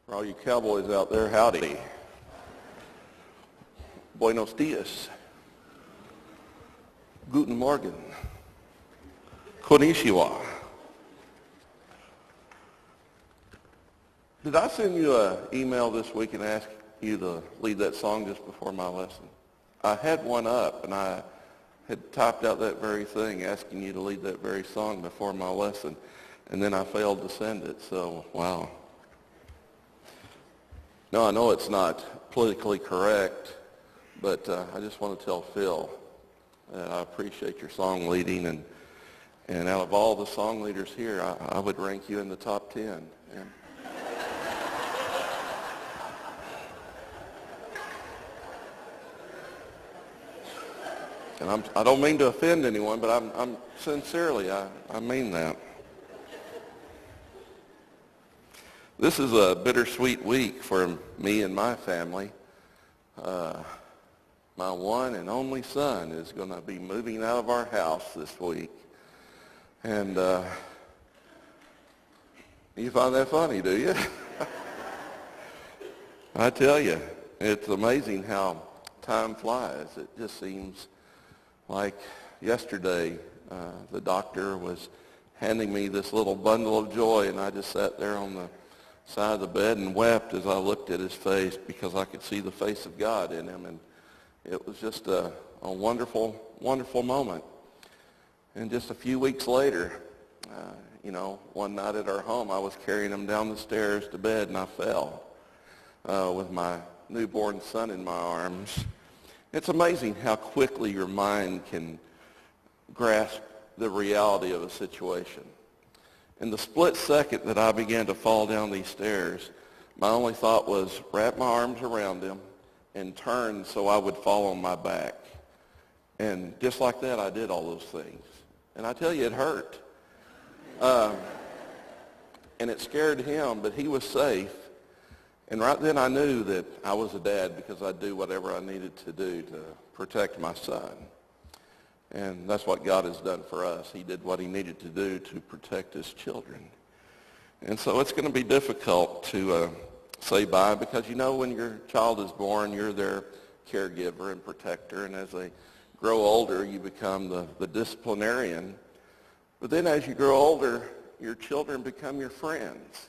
For all you cowboys out there, howdy. Buenos dias. Guten Morgen. Konnichiwa. Did I send you an email this week and ask you to lead that song just before my lesson? I had one up, and I had typed out that very thing, asking you to lead that very song before my lesson, and then I failed to send it, so wow. No, I know it's not politically correct, but I just want to tell Phil that I appreciate your song leading, and out of all the song leaders here, I would rank you in the top 10. And I don't mean to offend anyone, but I'm sincerely, I mean that. This is a bittersweet week for me and my family. My one and only son is going to be moving out of our house this week. And you find that funny, do you? I tell you, it's amazing how time flies. It just seems like yesterday the doctor was handing me this little bundle of joy, and I just sat there on the side of the bed and wept as I looked at his face because I could see the face of God in him. And it was just a wonderful, wonderful moment. And just a few weeks later, one night at our home, I was carrying him down the stairs to bed, and I fell with my newborn son in my arms. It's amazing how quickly your mind can grasp the reality of a situation. In the split second that I began to fall down these stairs, my only thought was wrap my arms around him and turn so I would fall on my back. And just like that, I did all those things. And I tell you, it hurt. And it scared him, but he was safe. And right then I knew that I was a dad because I'd do whatever I needed to do to protect my son. And that's what God has done for us. He did what he needed to do to protect his children. And so it's going to be difficult to say bye because, when your child is born, you're their caregiver and protector. And as they grow older, you become the disciplinarian. But then as you grow older, your children become your friends.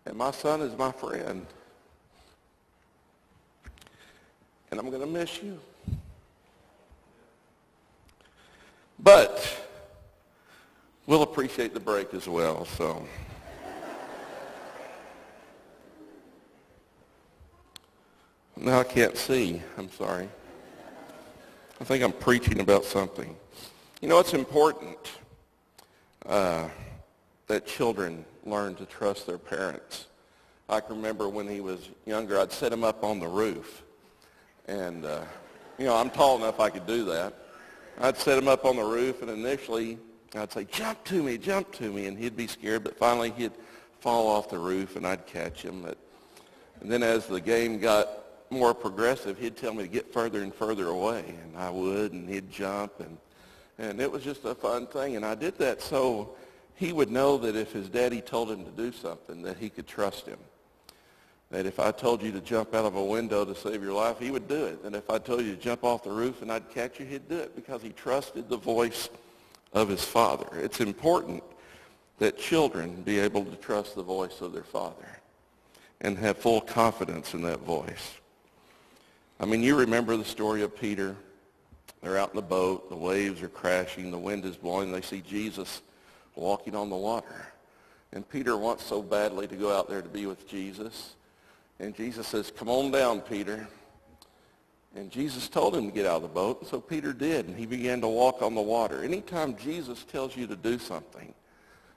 And my son is my friend. And I'm going to miss you. But we'll appreciate the break as well, so. Now I can't see. I'm sorry. I think I'm preaching about something. It's important that children learn to trust their parents. I can remember when he was younger, I'd set him up on the roof. And, I'm tall enough I could do that. I'd set him up on the roof, and initially I'd say, jump to me, and he'd be scared, but finally he'd fall off the roof, and I'd catch him. And then as the game got more progressive, he'd tell me to get further and further away, and I would, and he'd jump, and it was just a fun thing. And I did that so he would know that if his daddy told him to do something, that he could trust him. That if I told you to jump out of a window to save your life, he would do it. And if I told you to jump off the roof and I'd catch you, he'd do it because he trusted the voice of his father. It's important that children be able to trust the voice of their father and have full confidence in that voice. You remember the story of Peter. They're out in the boat. The waves are crashing. The wind is blowing. They see Jesus walking on the water. And Peter wants so badly to go out there to be with Jesus. And Jesus says, come on down, Peter. And Jesus told him to get out of the boat, and so Peter did, and he began to walk on the water. Anytime Jesus tells you to do something,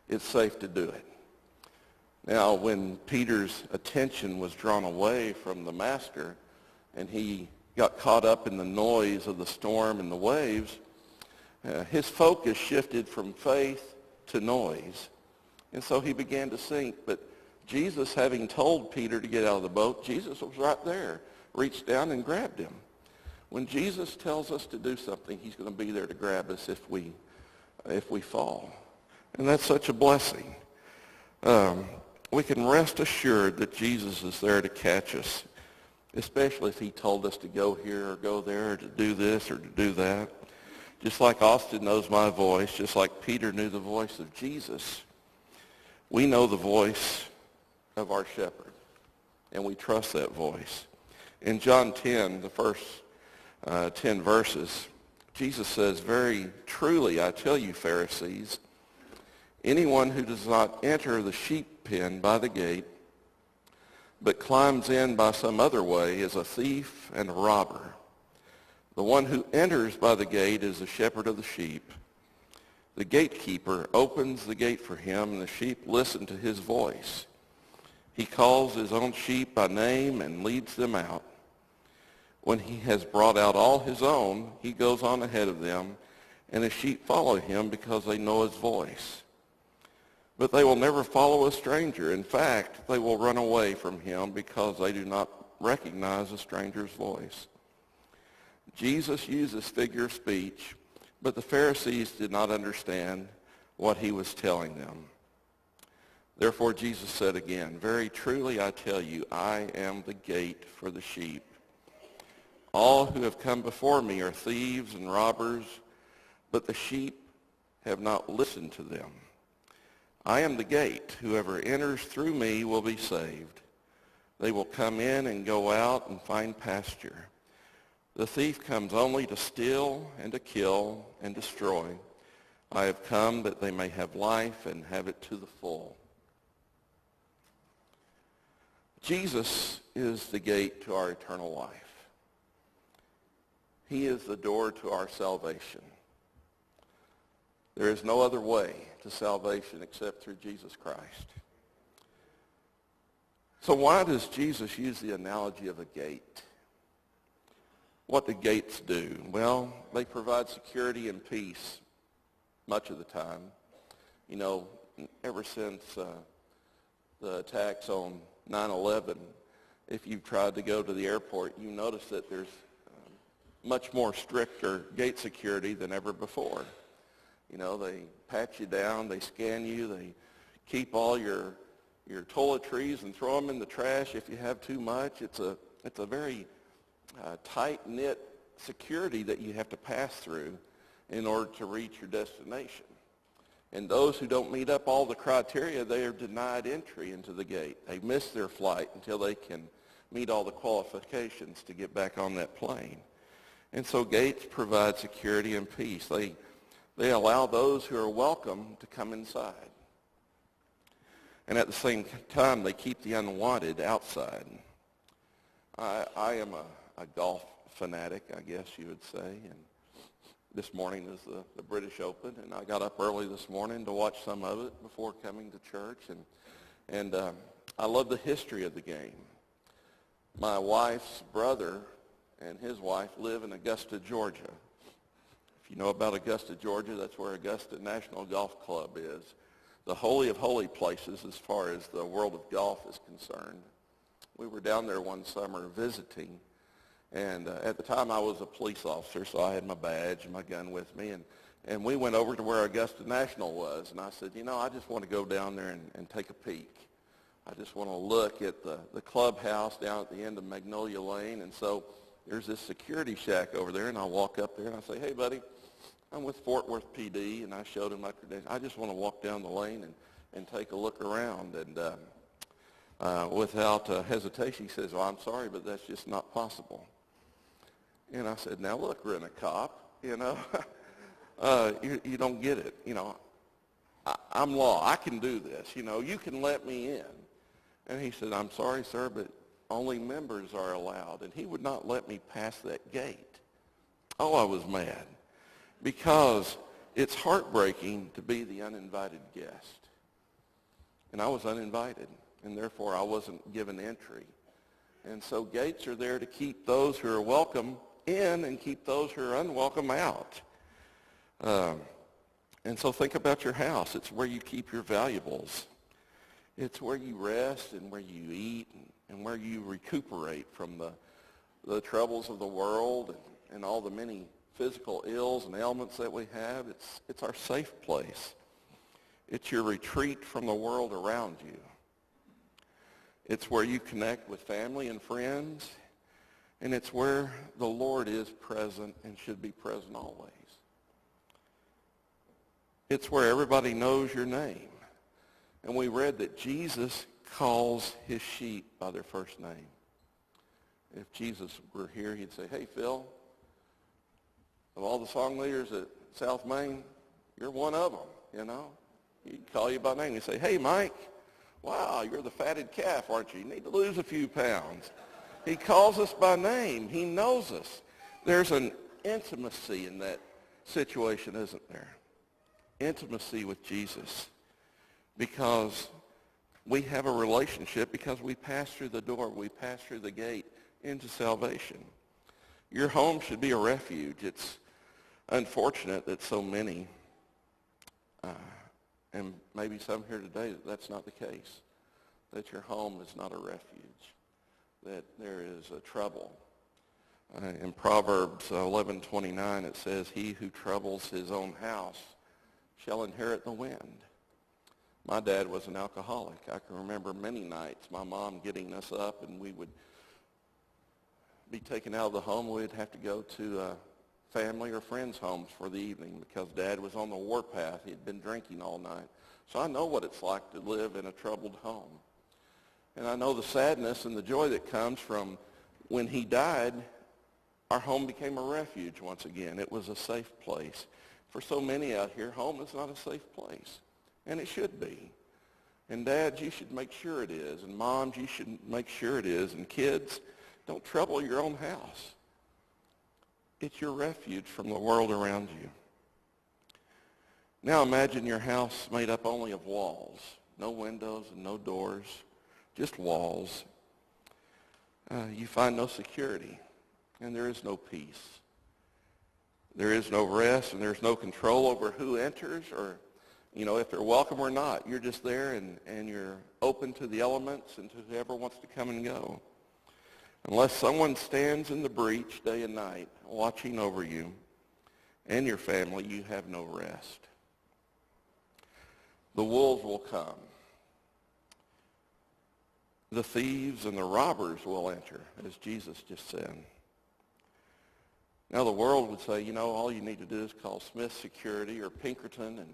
it's safe to do it. Now, when Peter's attention was drawn away from the master, and he got caught up in the noise of the storm and the waves, his focus shifted from faith to noise. And so he began to sink, but Jesus, having told Peter to get out of the boat, Jesus was right there, reached down and grabbed him. When Jesus tells us to do something, he's going to be there to grab us if we fall. And that's such a blessing. we can rest assured that Jesus is there to catch us, especially if he told us to go here or go there or to do this or to do that. Just like Austin knows my voice, just like Peter knew the voice of Jesus, we know the voice of our shepherd, and we trust that voice. In John 10, the first 10 verses, Jesus says, "Very truly I tell you, Pharisees, anyone who does not enter the sheep pen by the gate, but climbs in by some other way is a thief and a robber. The one who enters by the gate is the shepherd of the sheep. The gatekeeper opens the gate for him, and the sheep listen to his voice. He calls his own sheep by name and leads them out. When he has brought out all his own, he goes on ahead of them, and the sheep follow him because they know his voice. But they will never follow a stranger. In fact, they will run away from him because they do not recognize a stranger's voice." Jesus used this figure of speech, but the Pharisees did not understand what he was telling them. Therefore Jesus said again, "Very truly I tell you, I am the gate for the sheep. All who have come before me are thieves and robbers, but the sheep have not listened to them. I am the gate. Whoever enters through me will be saved. They will come in and go out and find pasture. The thief comes only to steal and to kill and destroy. I have come that they may have life and have it to the full." Jesus is the gate to our eternal life. He is the door to our salvation. There is no other way to salvation except through Jesus Christ. So why does Jesus use the analogy of a gate? What do gates do? Well, they provide security and peace much of the time. You know, ever since the attacks on 9/11, if you've tried to go to the airport, you notice that there's much more stricter gate security than ever before. You know, they pat you down, they scan you, they keep all your toiletries and throw them in the trash if you have too much. It's a very tight-knit security that you have to pass through in order to reach your destination. And those who don't meet up all the criteria, they are denied entry into the gate. They miss their flight until they can meet all the qualifications to get back on that plane. And so gates provide security and peace. They allow those who are welcome to come inside. And at the same time, they keep the unwanted outside. I am a golf fanatic, I guess you would say. And this morning is the British Open, and I got up early this morning to watch some of it before coming to church. And I love the history of the game. My wife's brother and his wife live in Augusta, Georgia. If you know about Augusta, Georgia, that's where Augusta National Golf Club is. The holy of holy places as far as the world of golf is concerned. We were down there one summer visiting, and at the time I was a police officer, so I had my badge and my gun with me, and we went over to where Augusta National was, and I said, you know, I just want to go down there and take a peek. I just want to look at the clubhouse down at the end of Magnolia Lane, and so there's this security shack over there, and I walk up there and I say, hey, buddy, I'm with Fort Worth PD, and I showed him my credentials. I just want to walk down the lane and take a look around. And without hesitation, he says, well, I'm sorry, but that's just not possible. And I said, now, look, rent-a-cop, you know, you don't get it. You know, I'm law. I can do this. You know, you can let me in. And he said, I'm sorry, sir, but only members are allowed. And he would not let me pass that gate. Oh, I was mad. Because it's heartbreaking to be the uninvited guest. And I was uninvited, and therefore I wasn't given entry. And so gates are there to keep those who are welcome in and keep those who are unwelcome out. And so think about your house. It's where you keep your valuables. It's where you rest and where you eat and where you recuperate from the troubles of the world and all the many physical ills and ailments that we have. It's our safe place. It's your retreat from the world around you. It's where you connect with family and friends. And it's where the Lord is present and should be present always. It's where everybody knows your name. And we read that Jesus calls his sheep by their first name. If Jesus were here, he'd say, hey, Phil, of all the song leaders at South Main, you're one of them, you know. He'd call you by name. He'd say, hey, Mike, wow, you're the fatted calf, aren't you? You need to lose a few pounds. He calls us by name. He knows us. There's an intimacy in that situation, isn't there? Intimacy with Jesus. Because we have a relationship, because we pass through the door, we pass through the gate into salvation. Your home should be a refuge. It's unfortunate that so many, and maybe some here today, that's not the case, that your home is not a refuge, that there is a trouble. In Proverbs 11:29, it says, he who troubles his own house shall inherit the wind. My dad was an alcoholic. I can remember many nights my mom getting us up, and we would be taken out of the home. We'd have to go to family or friends' homes for the evening because Dad was on the warpath. He'd been drinking all night. So I know what it's like to live in a troubled home. And I know the sadness and the joy that comes from when he died, our home became a refuge once again. It was a safe place. For so many out here, home is not a safe place. And it should be. And dads, you should make sure it is. And moms, you should make sure it is. And kids, don't trouble your own house. It's your refuge from the world around you. Now imagine your house made up only of walls. No windows and no doors, just walls. You find no security, and there is no peace. There is no rest, and there's no control over who enters or, you know, if they're welcome or not. You're just there, and you're open to the elements and to whoever wants to come and go. Unless someone stands in the breach day and night watching over you and your family, you have no rest. The wolves will come. The thieves and the robbers will enter, as Jesus just said. Now the world would say, you know, all you need to do is call Smith Security or Pinkerton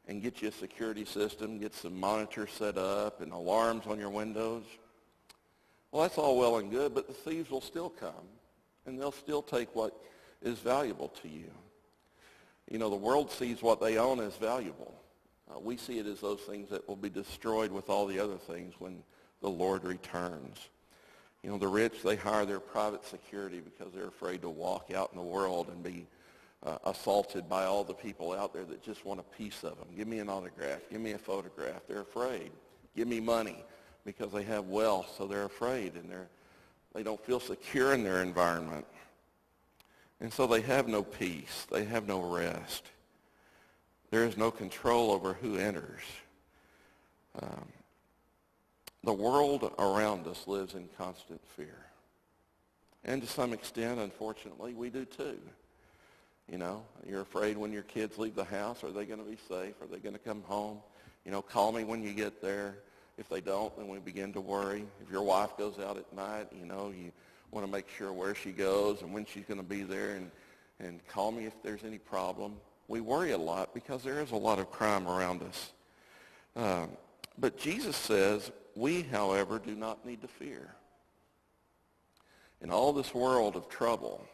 and get you a security system, get some monitors set up and alarms on your windows. Well, that's all well and good, but the thieves will still come, and they'll still take what is valuable to you. You know, the world sees what they own as valuable. We see it as those things that will be destroyed with all the other things when the Lord returns. You know, the rich, they hire their private security because they're afraid to walk out in the world and be assaulted by all the people out there that just want a piece of them. Give me an autograph. Give me a photograph. They're afraid. Give me money. Because they have wealth, so they're afraid, and they don't feel secure in their environment. And so they have no peace. They have no rest. There is no control over who enters. The world around us lives in constant fear. And to some extent, unfortunately, we do too. You know, you're afraid when your kids leave the house. Are they going to be safe? Are they going to come home? You know, call me when you get there. If they don't, then we begin to worry. If your wife goes out at night, you know, you want to make sure where she goes and when she's going to be there and call me if there's any problem. We worry a lot because there is a lot of crime around us. But Jesus says, we, however, do not need to fear. In all this world of trouble,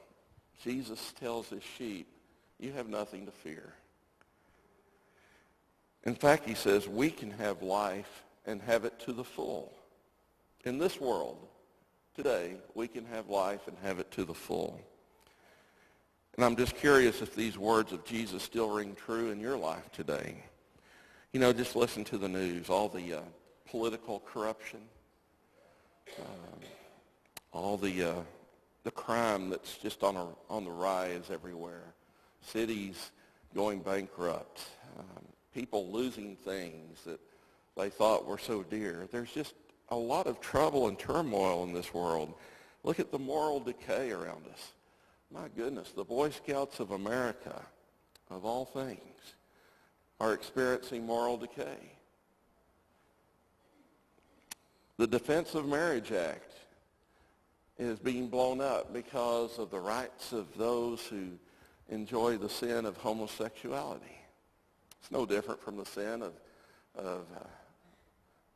Jesus tells his sheep, you have nothing to fear. In fact, he says, we can have life and have it to the full. In this world, today, we can have life and have it to the full. And I'm just curious if these words of Jesus still ring true in your life today. You know, just listen to the news, all the political corruption, all the crime that's just on the rise everywhere, cities going bankrupt, people losing things that they thought were so dear. There's just a lot of trouble and turmoil in this world. Look at the moral decay around us. My goodness, the Boy Scouts of America, of all things, are experiencing moral decay. The Defense of Marriage Act is being blown up because of the rights of those who enjoy the sin of homosexuality. It's no different from the sin of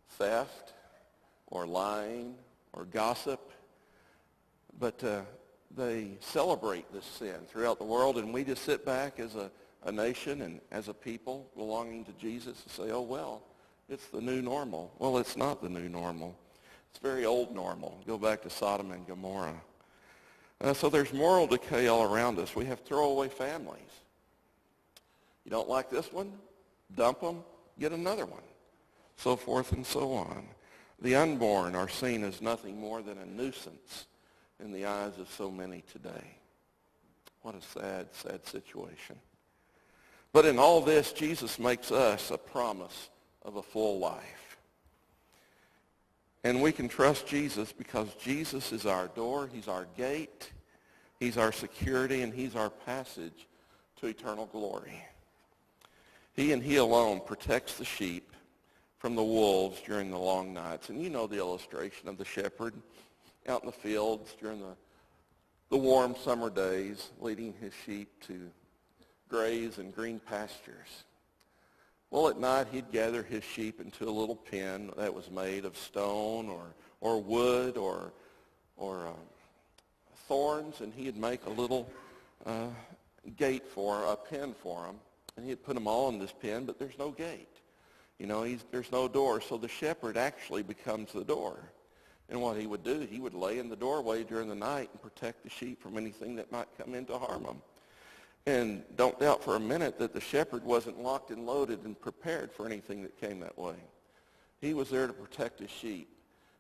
theft or lying or gossip. But they celebrate this sin throughout the world, and we just sit back as a nation and as a people belonging to Jesus and say, oh, well, it's the new normal. Well, it's not the new normal. It's very old normal. Go back to Sodom and Gomorrah. So there's moral decay all around us. We have throwaway families. You don't like this one? Dump them, get another one. So forth and so on. The unborn are seen as nothing more than a nuisance in the eyes of so many today. What a sad, sad situation. But in all this, Jesus makes us a promise of a full life. And we can trust Jesus because Jesus is our door, he's our gate, he's our security, and he's our passage to eternal glory. He and he alone protects the sheep from the wolves during the long nights. And you know the illustration of the shepherd out in the fields during the warm summer days, leading his sheep to graze in green pastures. Well, at night, he'd gather his sheep into a little pen that was made of stone or wood or thorns, and he'd make a little gate a pen for them, and he'd put them all in this pen, but there's no gate. You know, there's no door, so the shepherd actually becomes the door. And what he would do, he would lay in the doorway during the night and protect the sheep from anything that might come in to harm them. And don't doubt for a minute that the shepherd wasn't locked and loaded and prepared for anything that came that way. He was there to protect his sheep.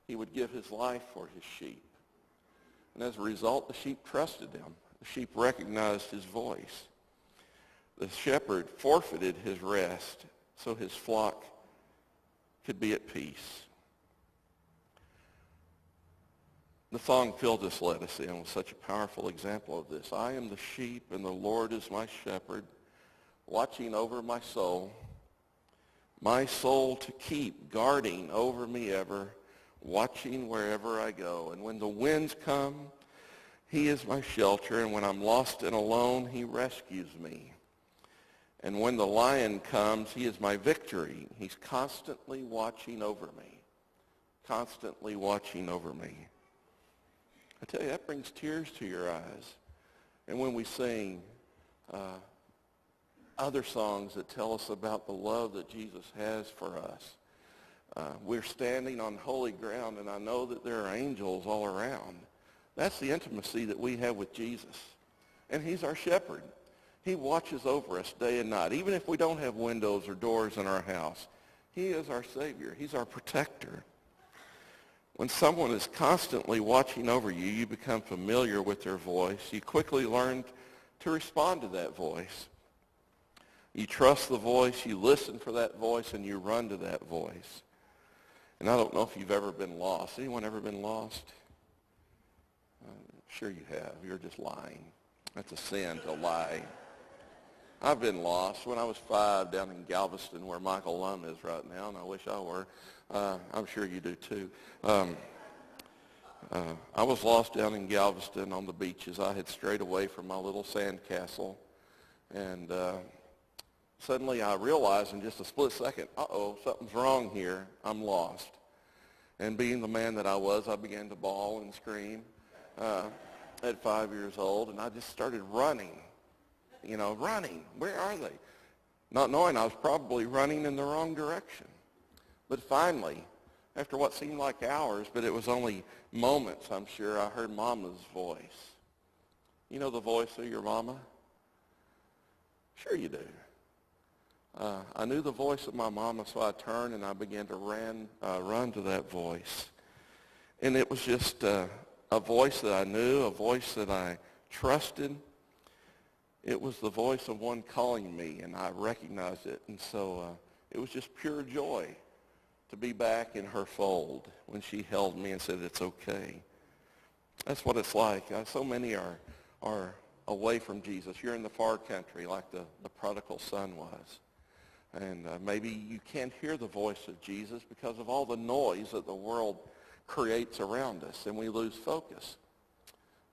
He would give his life for his sheep. And as a result, the sheep trusted him. The sheep recognized his voice. The shepherd forfeited his rest so his flock could be at peace. The song Phil just led us in was such a powerful example of this. I am the sheep and the Lord is my shepherd, watching over my soul to keep, guarding over me ever, watching wherever I go. And when the winds come, he is my shelter, and when I'm lost and alone, he rescues me. And when the lion comes, he is my victory. He's constantly watching over me, constantly watching over me. I tell you, that brings tears to your eyes. And when we sing other songs that tell us about the love that Jesus has for us, we're standing on holy ground, and I know that there are angels all around. That's the intimacy that we have with Jesus. And he's our shepherd. He watches over us day and night. Even if we don't have windows or doors in our house, he is our Savior. He's our protector. When someone is constantly watching over you, you become familiar with their voice. You quickly learn to respond to that voice. You trust the voice, you listen for that voice, and you run to that voice. And I don't know if you've ever been lost. Anyone ever been lost? Sure you have. You're just lying. That's a sin to lie. I've been lost when I was 5 down in Galveston, where Michael Lum is right now, and I wish I were. I'm sure you do too. I was lost down in Galveston on the beaches. I had strayed away from my little sand castle, and suddenly I realized in just a split second, something's wrong here. I'm lost. And being the man that I was, I began to bawl and scream at 5 years old, and I just started running. Running. Where are they? Not knowing I was probably running in the wrong direction. But finally, after what seemed like hours, but it was only moments, I'm sure, I heard Mama's voice. You know the voice of your mama? Sure you do. I knew the voice of my mama, so I turned and I began to run to that voice. And it was just a voice that I knew, a voice that I trusted. It was the voice of one calling me, and I recognized it. And so it was just pure joy to be back in her fold when she held me and said, it's okay. That's what it's like. So many are away from Jesus. You're in the far country like the prodigal son was. And maybe you can't hear the voice of Jesus because of all the noise that the world creates around us, and we lose focus.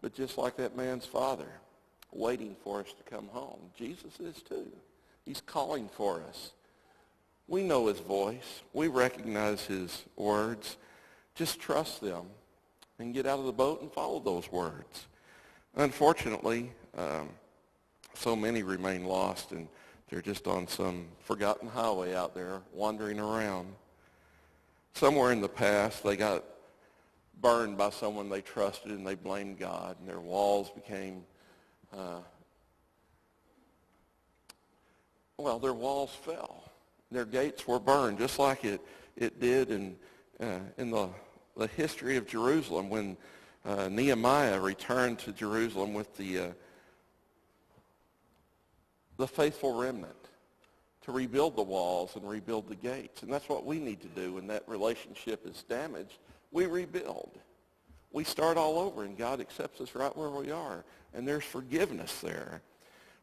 But just like that man's father, waiting for us to come home, Jesus is too. He's calling for us. We know his voice. We recognize his words. Just trust them and get out of the boat and follow those words. Unfortunately, so many remain lost, and they're just on some forgotten highway out there wandering around. Somewhere in the past, they got burned by someone they trusted, and they blamed God, and their walls became, their walls fell. Their gates were burned, just like it did in the history of Jerusalem when Nehemiah returned to Jerusalem with the faithful remnant to rebuild the walls and rebuild the gates. And that's what we need to do when that relationship is damaged. We rebuild. We start all over, and God accepts us right where we are. And there's forgiveness there.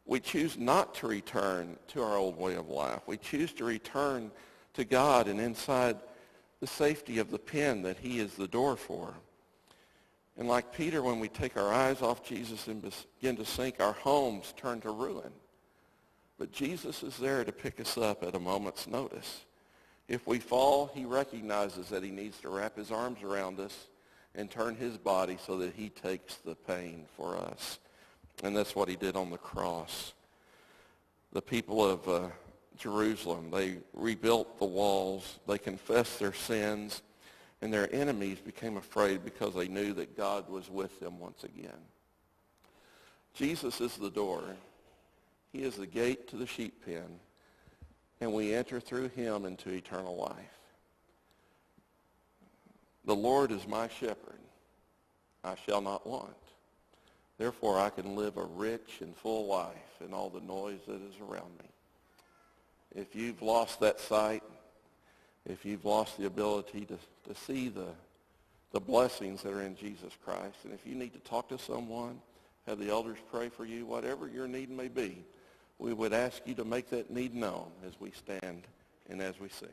We choose not to return to our old way of life. We choose to return to God and inside the safety of the pen that he is the door for. And like Peter, when we take our eyes off Jesus and begin to sink, our homes turn to ruin. But Jesus is there to pick us up at a moment's notice. If we fall, he recognizes that he needs to wrap his arms around us and turn his body so that he takes the pain for us. And that's what he did on the cross. The people of Jerusalem, they rebuilt the walls. They confessed their sins. And their enemies became afraid because they knew that God was with them once again. Jesus is the door. He is the gate to the sheep pen, and we enter through him into eternal life. The Lord is my shepherd. I shall not want. Therefore, I can live a rich and full life in all the noise that is around me. If you've lost that sight, if you've lost the ability to see the blessings that are in Jesus Christ, and if you need to talk to someone, have the elders pray for you, whatever your need may be, we would ask you to make that need known as we stand and as we sing.